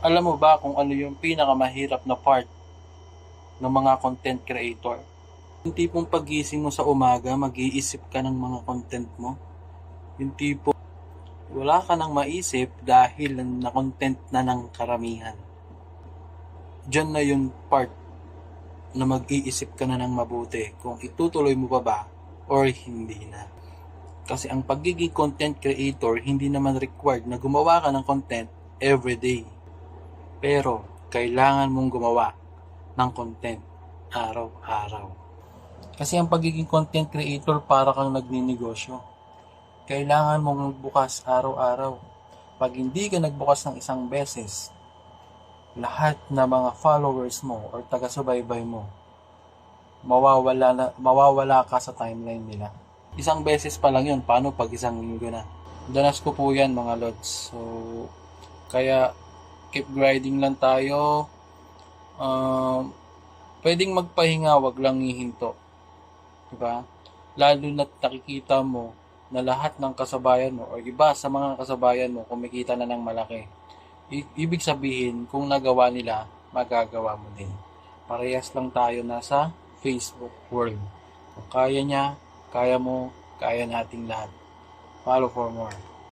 Alam mo ba kung ano yung pinakamahirap na part ng mga content creator? Yung tipong pagising mo sa umaga, mag-iisip ka ng mga content mo. Yung tipong wala ka nang maisip dahil na-content na ng karamihan. Diyan na yung part na mag-iisip ka na ng mabuti kung itutuloy mo pa ba or hindi na. Kasi ang pagiging content creator, hindi naman required na gumawa ka ng content everyday. Pero, kailangan mong gumawa ng content araw-araw. Kasi ang pagiging content creator para kang nagninegosyo. Kailangan mong magbukas araw-araw. Pag hindi ka nagbukas ng isang beses, lahat na mga followers mo or taga-subaybay mo, mawawala ka sa timeline nila. Isang beses pa lang yun, paano pag isang linggo na? Danas ko po yan mga lods. So, kaya keep grinding lang tayo. Pwedeng magpahinga, wag lang hihinto. Diba? Lalo na't nakikita mo na lahat ng kasabayan mo o iba sa mga kasabayan mo kumikita na ng malaki. Ibig sabihin, kung nagawa nila, magagawa mo din. Parehas lang tayo nasa Facebook world. Kung kaya niya, kaya mo, kaya nating lahat. Follow for more.